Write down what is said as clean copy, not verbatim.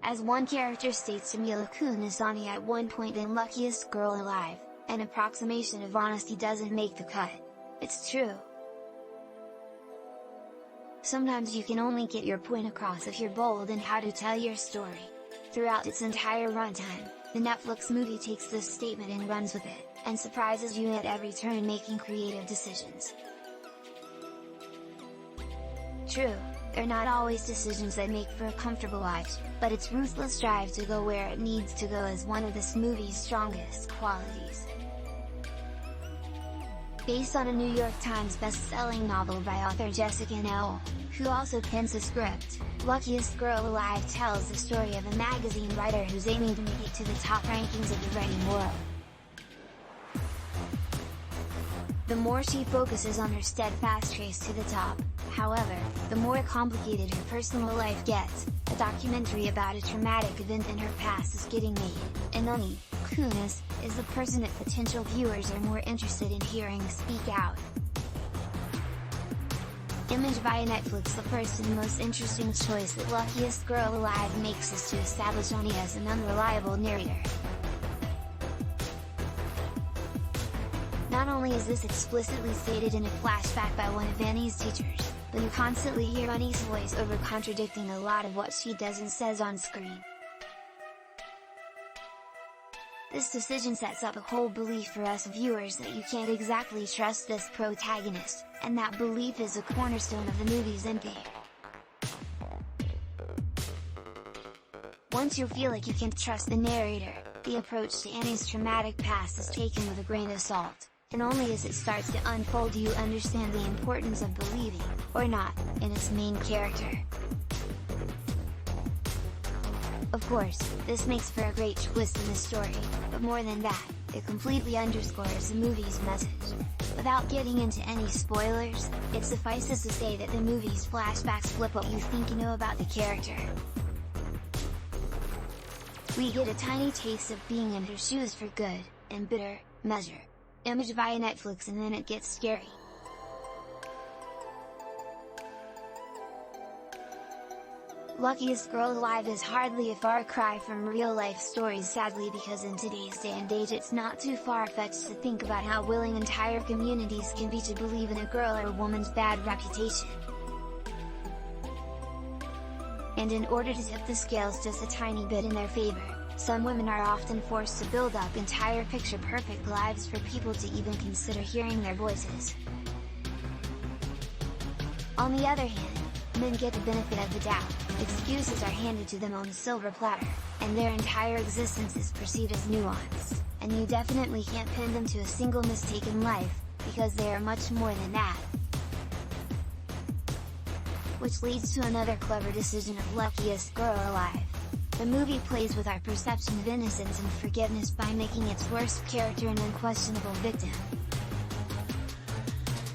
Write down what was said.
As one character states to Mila Kunis Ani at one point in Luckiest Girl Alive, an approximation of honesty doesn't make the cut. It's true. Sometimes you can only get your point across if you're bold in how to tell your story. Throughout its entire runtime, the Netflix movie takes this statement and runs with it, and surprises you at every turn making creative decisions. True, they're not always decisions that make for a comfortable watch, but its ruthless drive to go where it needs to go is one of this movie's strongest qualities. Based on a New York Times best-selling novel by author Jessica Knoll, who also pens the script, Luckiest Girl Alive tells the story of a magazine writer who's aiming to make it to the top rankings of the writing world. The more she focuses on her steadfast race to the top, however, the more complicated her personal life gets. A documentary about a traumatic event in her past is getting made, and Mila Kunis is the person that potential viewers are more interested in hearing speak out. Image via Netflix. The first and most interesting choice that Luckiest Girl Alive makes is to establish Ani as an unreliable narrator. Not only is this explicitly stated in a flashback by one of Ani's teachers, but you constantly hear Ani's voiceover contradicting a lot of what she does and says on screen. This decision sets up a whole belief for us viewers that you can't exactly trust this protagonist, and that belief is a cornerstone of the movie's endgame. Once you feel like you can't trust the narrator, the approach to Ani's traumatic past is taken with a grain of salt, and only as it starts to unfold do you understand the importance of believing, or not, in its main character. Of course, this makes for a great twist in the story, but more than that, it completely underscores the movie's message. Without getting into any spoilers, it suffices to say that the movie's flashbacks flip what you think you know about the character. We get a tiny taste of being in her shoes for good, and bitter measure. Image via Netflix, and then it gets scary. Luckiest Girl Alive is hardly a far cry from real-life stories, sadly, because in today's day and age it's not too far-fetched to think about how willing entire communities can be to believe in a girl or a woman's bad reputation. And in order to tip the scales just a tiny bit in their favor, some women are often forced to build up entire picture-perfect lives for people to even consider hearing their voices. On the other hand, men get the benefit of the doubt, excuses are handed to them on a silver platter, and their entire existence is perceived as nuanced, and you definitely can't pin them to a single mistake in life, because they are much more than that. Which leads to another clever decision of Luckiest Girl Alive. The movie plays with our perception of innocence and forgiveness by making its worst character an unquestionable victim.